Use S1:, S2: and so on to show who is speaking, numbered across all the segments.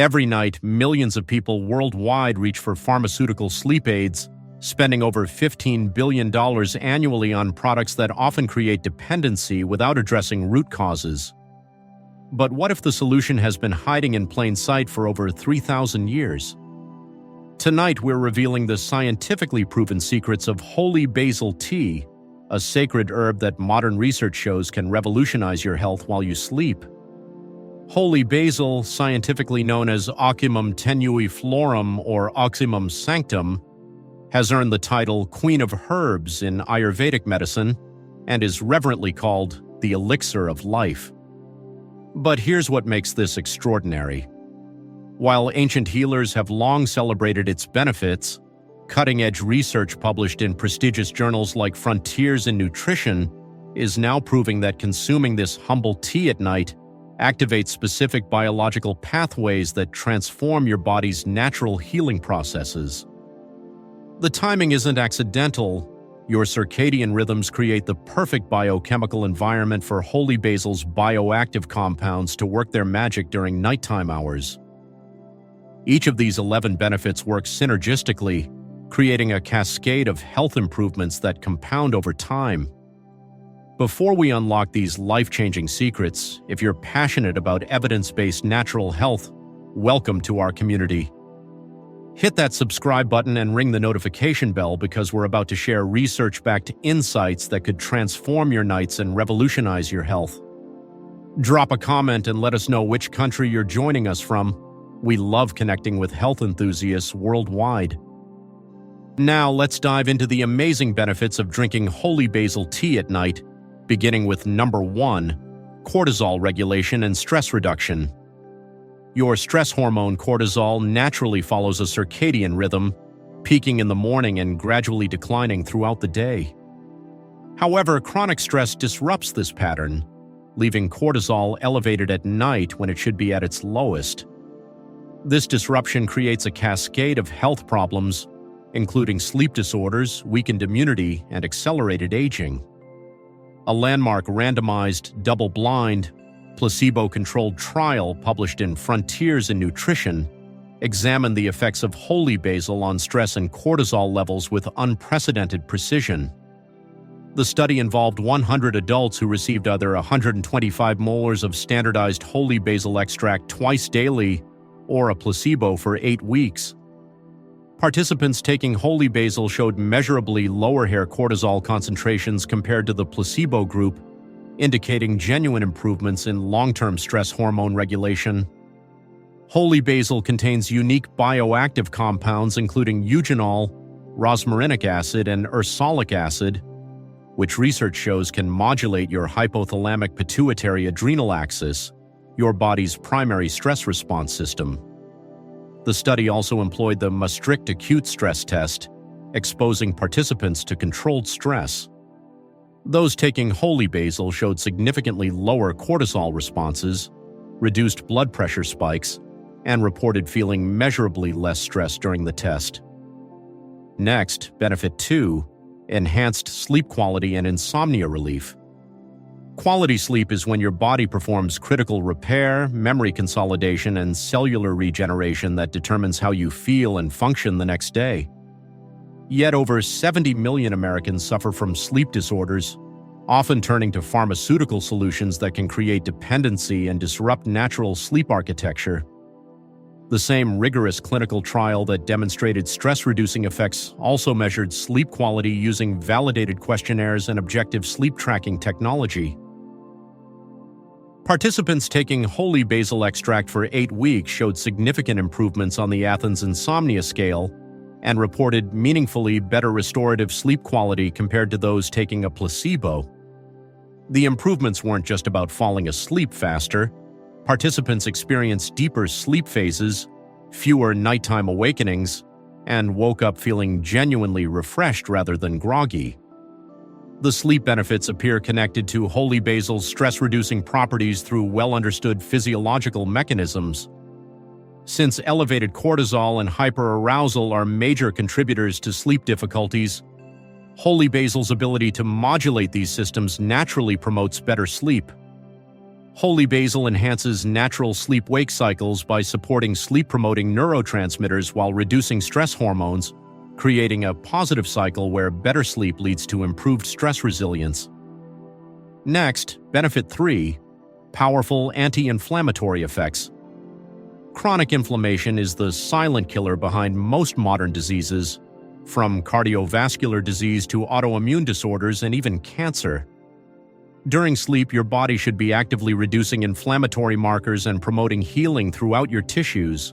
S1: Every night, millions of people worldwide reach for pharmaceutical sleep aids, spending over $15 billion annually on products that often create dependency without addressing root causes. But what if the solution has been hiding in plain sight for over 3,000 years? Tonight, we're revealing the scientifically proven secrets of holy basil tea, a sacred herb that modern research shows can revolutionize your health while you sleep. Holy basil, scientifically known as Ocimum tenuiflorum or Oxymum sanctum, has earned the title Queen of Herbs in Ayurvedic medicine and is reverently called the elixir of life. But here's what makes this extraordinary. While ancient healers have long celebrated its benefits, cutting-edge research published in prestigious journals like Frontiers in Nutrition is now proving that consuming this humble tea at night activates specific biological pathways that transform your body's natural healing processes. The timing isn't accidental. Your circadian rhythms create the perfect biochemical environment for holy basil's bioactive compounds to work their magic during nighttime hours. Each of these 11 benefits works synergistically, creating a cascade of health improvements that compound over time. Before we unlock these life-changing secrets, if you're passionate about evidence-based natural health, welcome to our community. Hit that subscribe button and ring the notification bell because we're about to share research-backed insights that could transform your nights and revolutionize your health. Drop a comment and let us know which country you're joining us from. We love connecting with health enthusiasts worldwide. Now let's dive into the amazing benefits of drinking holy basil tea at night, beginning with number 1, cortisol regulation and stress reduction. Your stress hormone cortisol naturally follows a circadian rhythm, peaking in the morning and gradually declining throughout the day. However, chronic stress disrupts this pattern, leaving cortisol elevated at night when it should be at its lowest. This disruption creates a cascade of health problems, including sleep disorders, weakened immunity, and accelerated aging. A landmark randomized, double-blind, placebo-controlled trial published in Frontiers in Nutrition examined the effects of holy basil on stress and cortisol levels with unprecedented precision. The study involved 100 adults who received either 125 molars of standardized holy basil extract twice daily or a placebo for 8 weeks. Participants taking holy basil showed measurably lower hair cortisol concentrations compared to the placebo group, indicating genuine improvements in long-term stress hormone regulation. Holy basil contains unique bioactive compounds including eugenol, rosmarinic acid, and ursolic acid, which research shows can modulate your hypothalamic pituitary adrenal axis, your body's primary stress response system. The study also employed the Maastricht acute stress test, exposing participants to controlled stress. Those taking holy basil showed significantly lower cortisol responses, reduced blood pressure spikes, and reported feeling measurably less stress during the test. Next, benefit 2, enhanced sleep quality and insomnia relief. Quality sleep is when your body performs critical repair, memory consolidation, and cellular regeneration that determines how you feel and function the next day. Yet over 70 million Americans suffer from sleep disorders, often turning to pharmaceutical solutions that can create dependency and disrupt natural sleep architecture. The same rigorous clinical trial that demonstrated stress-reducing effects also measured sleep quality using validated questionnaires and objective sleep tracking technology. Participants taking holy basil extract for 8 weeks showed significant improvements on the Athens Insomnia Scale and reported meaningfully better restorative sleep quality compared to those taking a placebo. The improvements weren't just about falling asleep faster. Participants experienced deeper sleep phases, fewer nighttime awakenings, and woke up feeling genuinely refreshed rather than groggy. The sleep benefits appear connected to holy basil's stress-reducing properties through well-understood physiological mechanisms. Since elevated cortisol and hyperarousal are major contributors to sleep difficulties, holy basil's ability to modulate these systems naturally promotes better sleep. Holy basil enhances natural sleep-wake cycles by supporting sleep-promoting neurotransmitters while reducing stress hormones, creating a positive cycle where better sleep leads to improved stress resilience. Next, benefit 3, powerful anti-inflammatory effects. Chronic inflammation is the silent killer behind most modern diseases, from cardiovascular disease to autoimmune disorders and even cancer. During sleep, your body should be actively reducing inflammatory markers and promoting healing throughout your tissues.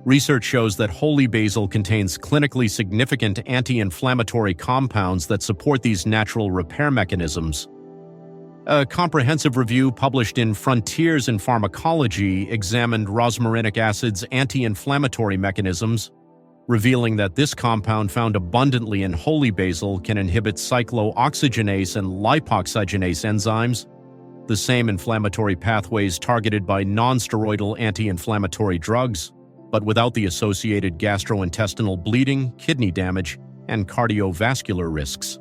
S1: Research shows that holy basil contains clinically significant anti-inflammatory compounds that support these natural repair mechanisms. A comprehensive review published in Frontiers in Pharmacology examined rosmarinic acid's anti-inflammatory mechanisms, revealing that this compound found abundantly in holy basil can inhibit cyclooxygenase and lipoxygenase enzymes, the same inflammatory pathways targeted by non-steroidal anti-inflammatory drugs, but without the associated gastrointestinal bleeding, kidney damage, and cardiovascular risks.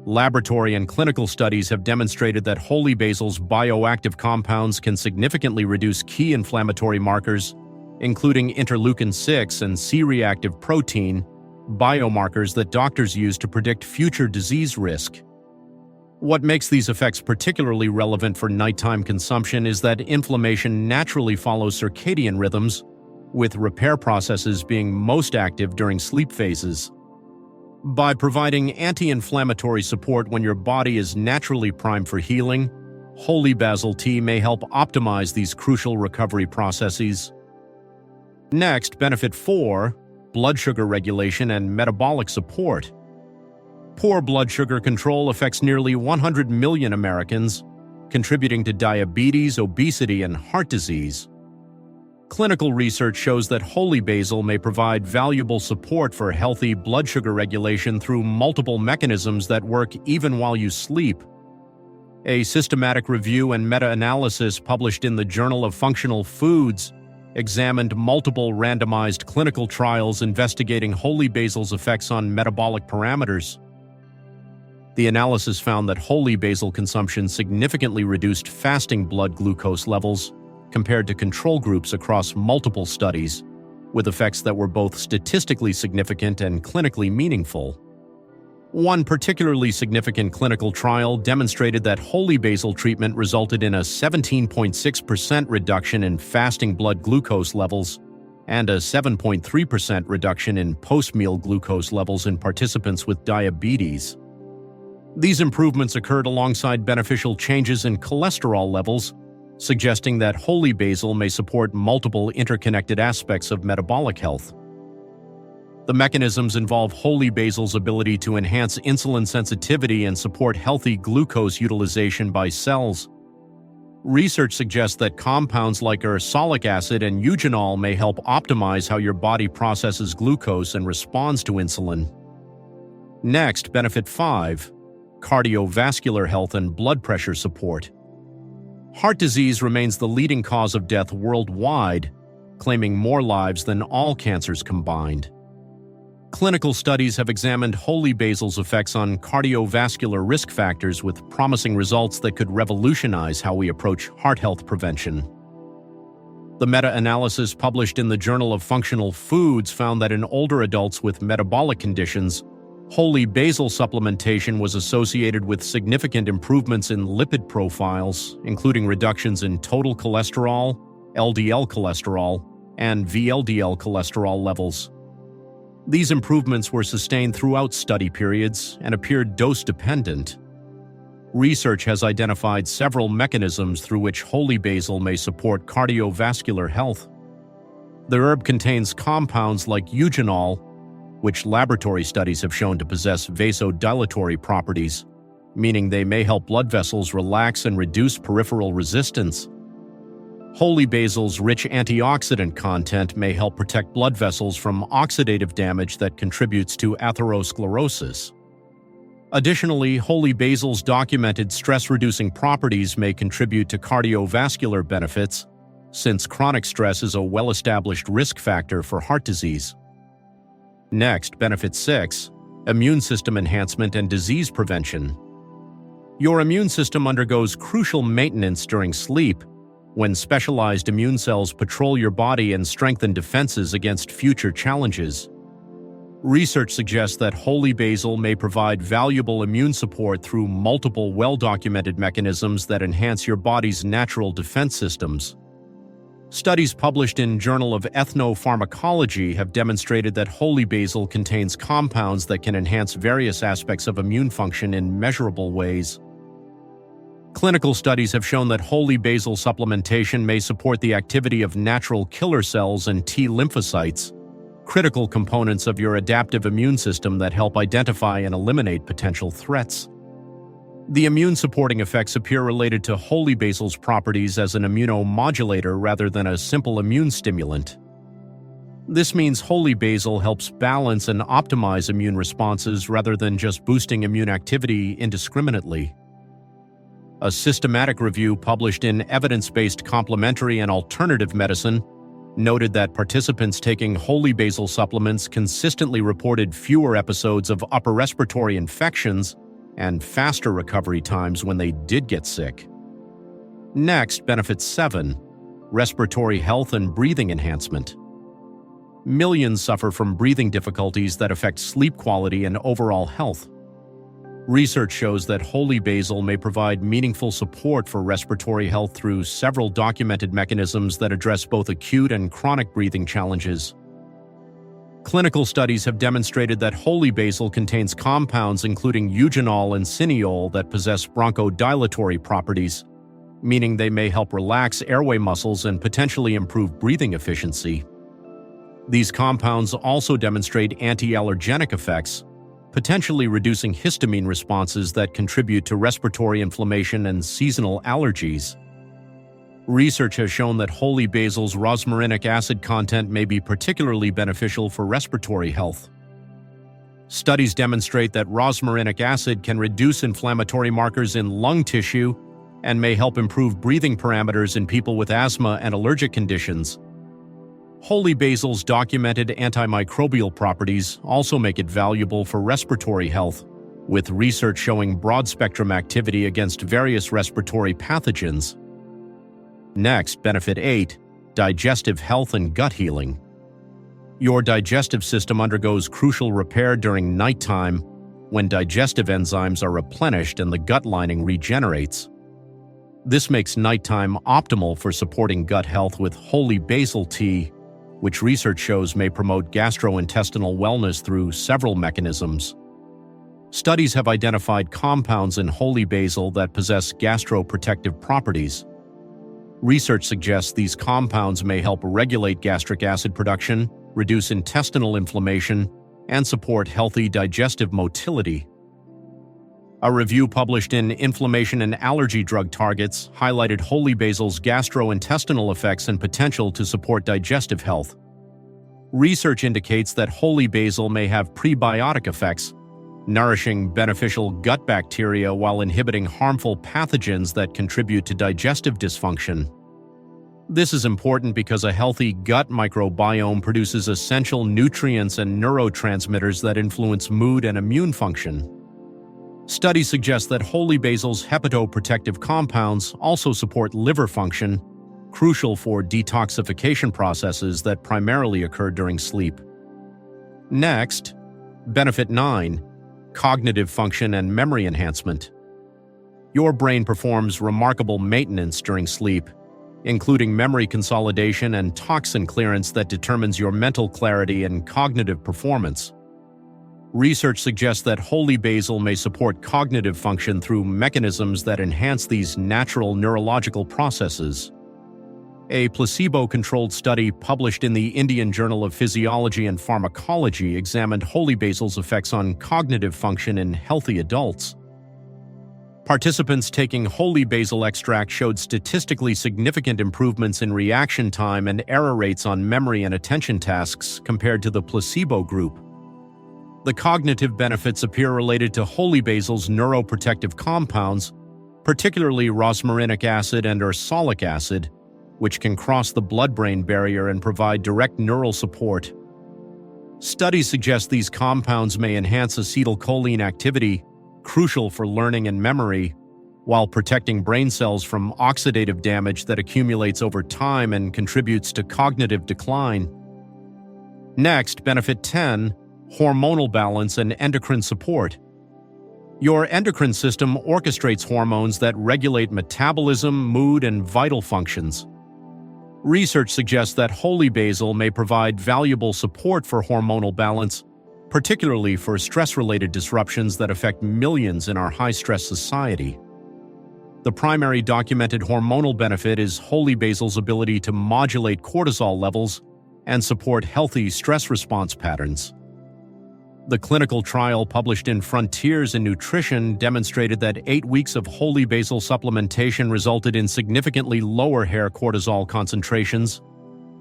S1: Laboratory and clinical studies have demonstrated that holy basil's bioactive compounds can significantly reduce key inflammatory markers, including interleukin-6 and C-reactive protein, biomarkers that doctors use to predict future disease risk. What makes these effects particularly relevant for nighttime consumption is that inflammation naturally follows circadian rhythms, with repair processes being most active during sleep phases. By providing anti-inflammatory support when your body is naturally primed for healing, holy basil tea may help optimize these crucial recovery processes. Next, benefit 4, blood sugar regulation and metabolic support. Poor blood sugar control affects nearly 100 million Americans, contributing to diabetes, obesity, and heart disease. Clinical research shows that holy basil may provide valuable support for healthy blood sugar regulation through multiple mechanisms that work even while you sleep. A systematic review and meta-analysis published in the Journal of Functional Foods examined multiple randomized clinical trials investigating holy basil's effects on metabolic parameters. The analysis found that holy basil consumption significantly reduced fasting blood glucose levels compared to control groups across multiple studies, with effects that were both statistically significant and clinically meaningful. One particularly significant clinical trial demonstrated that holy basil treatment resulted in a 17.6% reduction in fasting blood glucose levels and a 7.3% reduction in post-meal glucose levels in participants with diabetes. These improvements occurred alongside beneficial changes in cholesterol levels, suggesting that holy basil may support multiple interconnected aspects of metabolic health. The mechanisms involve holy basil's ability to enhance insulin sensitivity and support healthy glucose utilization by cells. Research suggests that compounds like ursolic acid and eugenol may help optimize how your body processes glucose and responds to insulin. Next, benefit 5, cardiovascular health and blood pressure support. Heart disease remains the leading cause of death worldwide, claiming more lives than all cancers combined. Clinical studies have examined holy basil's effects on cardiovascular risk factors with promising results that could revolutionize how we approach heart health prevention. The meta-analysis published in the Journal of Functional Foods found that in older adults with metabolic conditions, holy basil supplementation was associated with significant improvements in lipid profiles, including reductions in total cholesterol, LDL cholesterol, and VLDL cholesterol levels. These improvements were sustained throughout study periods and appeared dose-dependent. Research has identified several mechanisms through which holy basil may support cardiovascular health. The herb contains compounds like eugenol, which laboratory studies have shown to possess vasodilatory properties, meaning they may help blood vessels relax and reduce peripheral resistance. Holy basil's rich antioxidant content may help protect blood vessels from oxidative damage that contributes to atherosclerosis. Additionally, holy basil's documented stress-reducing properties may contribute to cardiovascular benefits, since chronic stress is a well-established risk factor for heart disease. Next, benefit 6, immune system enhancement and disease prevention. Your immune system undergoes crucial maintenance during sleep, when specialized immune cells patrol your body and strengthen defenses against future challenges. Research suggests that holy basil may provide valuable immune support through multiple well-documented mechanisms that enhance your body's natural defense systems. Studies published in Journal of Ethnopharmacology have demonstrated that holy basil contains compounds that can enhance various aspects of immune function in measurable ways. Clinical studies have shown that holy basil supplementation may support the activity of natural killer cells and T lymphocytes, critical components of your adaptive immune system that help identify and eliminate potential threats. The immune-supporting effects appear related to holy basil's properties as an immunomodulator rather than a simple immune stimulant. This means holy basil helps balance and optimize immune responses rather than just boosting immune activity indiscriminately. A systematic review published in Evidence-Based Complementary and Alternative Medicine noted that participants taking holy basil supplements consistently reported fewer episodes of upper respiratory infections and faster recovery times when they did get sick. Next, benefit 7, respiratory health and breathing enhancement. Millions suffer from breathing difficulties that affect sleep quality and overall health. Research shows that holy basil may provide meaningful support for respiratory health through several documented mechanisms that address both acute and chronic breathing challenges. Clinical studies have demonstrated that holy basil contains compounds including eugenol and cineol that possess bronchodilatory properties, meaning they may help relax airway muscles and potentially improve breathing efficiency. These compounds also demonstrate anti-allergenic effects, potentially reducing histamine responses that contribute to respiratory inflammation and seasonal allergies. Research has shown that holy basil's rosmarinic acid content may be particularly beneficial for respiratory health. Studies demonstrate that rosmarinic acid can reduce inflammatory markers in lung tissue and may help improve breathing parameters in people with asthma and allergic conditions. Holy basil's documented antimicrobial properties also make it valuable for respiratory health, with research showing broad-spectrum activity against various respiratory pathogens. Next, benefit 8, digestive health and gut healing. Your digestive system undergoes crucial repair during nighttime when digestive enzymes are replenished and the gut lining regenerates. This makes nighttime optimal for supporting gut health with holy basil tea, which research shows may promote gastrointestinal wellness through several mechanisms. Studies have identified compounds in holy basil that possess gastroprotective properties. Research suggests these compounds may help regulate gastric acid production, reduce intestinal inflammation, and support healthy digestive motility. A review published in Inflammation and Allergy Drug Targets highlighted holy basil's gastrointestinal effects and potential to support digestive health. Research indicates that holy basil may have prebiotic effects, nourishing beneficial gut bacteria while inhibiting harmful pathogens that contribute to digestive dysfunction. This is important because a healthy gut microbiome produces essential nutrients and neurotransmitters that influence mood and immune function. Studies suggest that holy basil's hepatoprotective compounds also support liver function, crucial for detoxification processes that primarily occur during sleep. Next, benefit 9, cognitive function and memory enhancement. Your brain performs remarkable maintenance during sleep, including memory consolidation and toxin clearance that determines your mental clarity and cognitive performance. Research suggests that holy basil may support cognitive function through mechanisms that enhance these natural neurological processes. A placebo-controlled study published in the Indian Journal of Physiology and Pharmacology examined holy basil's effects on cognitive function in healthy adults. Participants taking holy basil extract showed statistically significant improvements in reaction time and error rates on memory and attention tasks compared to the placebo group. The cognitive benefits appear related to holy basil's neuroprotective compounds, particularly rosmarinic acid and ursolic acid, which can cross the blood-brain barrier and provide direct neural support. Studies suggest these compounds may enhance acetylcholine activity, crucial for learning and memory, while protecting brain cells from oxidative damage that accumulates over time and contributes to cognitive decline. Next, benefit 10, hormonal balance and endocrine support. Your endocrine system orchestrates hormones that regulate metabolism, mood, and vital functions. Research suggests that holy basil may provide valuable support for hormonal balance, particularly for stress-related disruptions that affect millions in our high-stress society. The primary documented hormonal benefit is holy basil's ability to modulate cortisol levels and support healthy stress response patterns. The clinical trial published in Frontiers in Nutrition demonstrated that 8 weeks of holy basil supplementation resulted in significantly lower hair cortisol concentrations,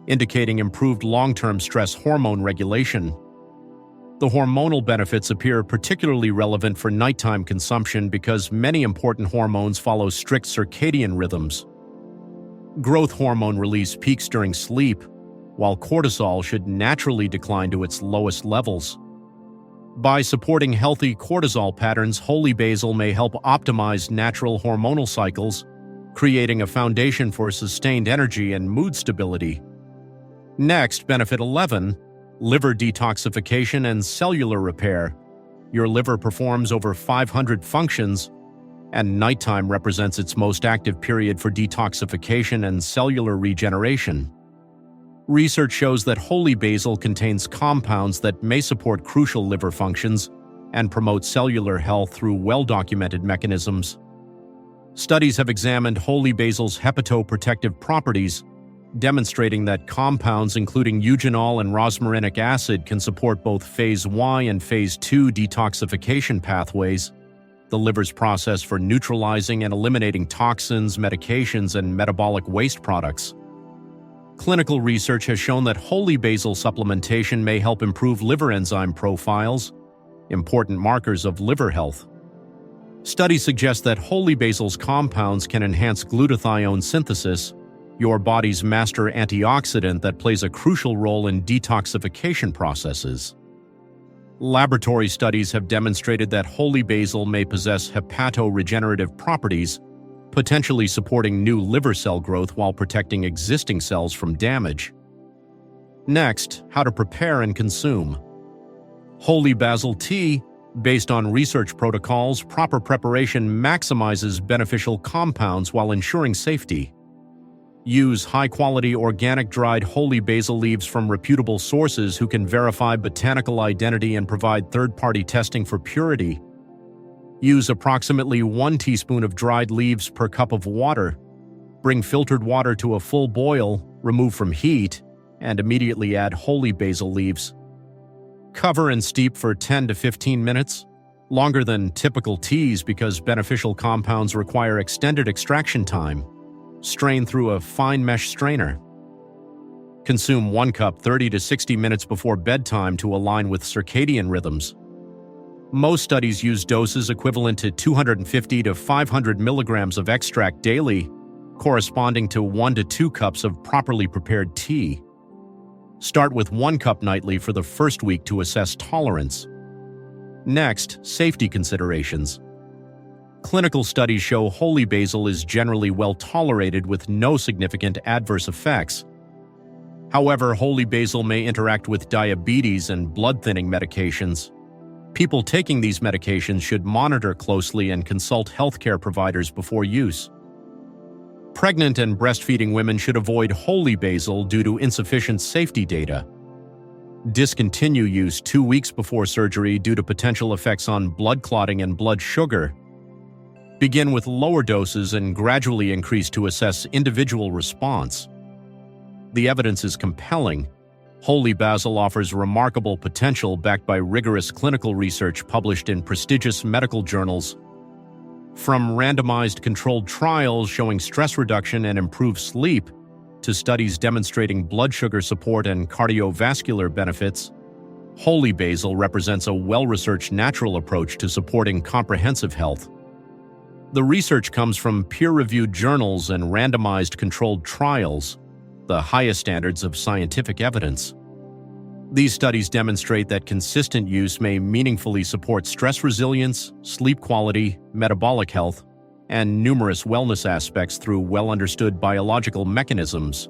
S1: indicating improved long-term stress hormone regulation. The hormonal benefits appear particularly relevant for nighttime consumption because many important hormones follow strict circadian rhythms. Growth hormone release peaks during sleep, while cortisol should naturally decline to its lowest levels. By supporting healthy cortisol patterns, holy basil may help optimize natural hormonal cycles, creating a foundation for sustained energy and mood stability. Next, benefit 11, liver detoxification and cellular repair. Your liver performs over 500 functions, and nighttime represents its most active period for detoxification and cellular regeneration. Research shows that holy basil contains compounds that may support crucial liver functions and promote cellular health through well-documented mechanisms. Studies have examined holy basil's hepatoprotective properties, demonstrating that compounds including eugenol and rosmarinic acid can support both phase Y and phase II detoxification pathways, the liver's process for neutralizing and eliminating toxins, medications, and metabolic waste products. Clinical research has shown that holy basil supplementation may help improve liver enzyme profiles, important markers of liver health. Studies suggest that holy basil's compounds can enhance glutathione synthesis, your body's master antioxidant that plays a crucial role in detoxification processes. Laboratory studies have demonstrated that holy basil may possess hepatoregenerative properties, potentially supporting new liver cell growth while protecting existing cells from damage. Next, how to prepare and consume. Holy basil tea, based on research protocols, proper preparation maximizes beneficial compounds while ensuring safety. Use high-quality organic dried holy basil leaves from reputable sources who can verify botanical identity and provide third-party testing for purity. Use approximately 1 teaspoon of dried leaves per cup of water. Bring filtered water to a full boil, remove from heat, and immediately add holy basil leaves. Cover and steep for 10 to 15 minutes, longer than typical teas because beneficial compounds require extended extraction time. Strain through a fine mesh strainer. Consume 1 cup 30 to 60 minutes before bedtime to align with circadian rhythms. Most studies use doses equivalent to 250 to 500 milligrams of extract daily, corresponding to 1 to 2 cups of properly prepared tea. Start with 1 cup nightly for the first week to assess tolerance. Next, safety considerations. Clinical studies show holy basil is generally well tolerated with no significant adverse effects. However, holy basil may interact with diabetes and blood-thinning medications. People taking these medications should monitor closely and consult healthcare providers before use. Pregnant and breastfeeding women should avoid holy basil due to insufficient safety data. Discontinue use 2 weeks before surgery due to potential effects on blood clotting and blood sugar. Begin with lower doses and gradually increase to assess individual response. The evidence is compelling. Holy basil offers remarkable potential backed by rigorous clinical research published in prestigious medical journals. From randomized controlled trials showing stress reduction and improved sleep, to studies demonstrating blood sugar support and cardiovascular benefits, holy basil represents a well-researched natural approach to supporting comprehensive health. The research comes from peer-reviewed journals and randomized controlled trials, the highest standards of scientific evidence. These studies demonstrate that consistent use may meaningfully support stress resilience, sleep quality, metabolic health, and numerous wellness aspects through well-understood biological mechanisms.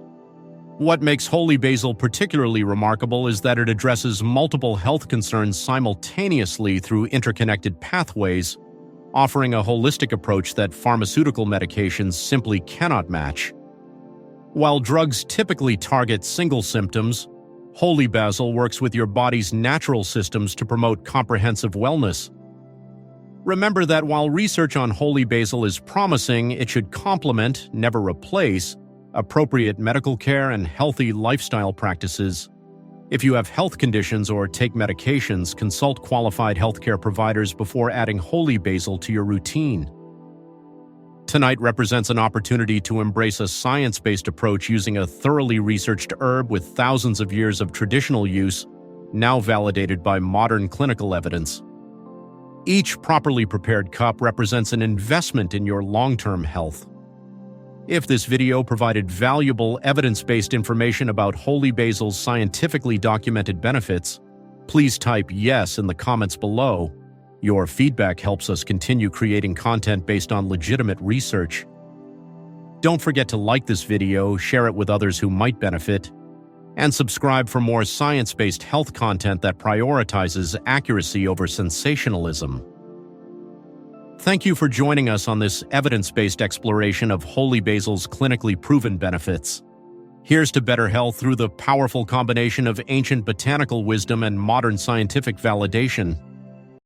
S1: What makes holy basil particularly remarkable is that it addresses multiple health concerns simultaneously through interconnected pathways, offering a holistic approach that pharmaceutical medications simply cannot match. While drugs typically target single symptoms, holy basil works with your body's natural systems to promote comprehensive wellness. Remember that while research on holy basil is promising, it should complement, never replace, appropriate medical care and healthy lifestyle practices. If you have health conditions or take medications, consult qualified healthcare providers before adding holy basil to your routine. Tonight represents an opportunity to embrace a science-based approach using a thoroughly researched herb with thousands of years of traditional use, now validated by modern clinical evidence. Each properly prepared cup represents an investment in your long-term health. If this video provided valuable evidence-based information about holy basil's scientifically documented benefits, please type yes in the comments below. Your feedback helps us continue creating content based on legitimate research. Don't forget to like this video, share it with others who might benefit, and subscribe for more science-based health content that prioritizes accuracy over sensationalism. Thank you for joining us on this evidence-based exploration of holy basil's clinically proven benefits. Here's to better health through the powerful combination of ancient botanical wisdom and modern scientific validation.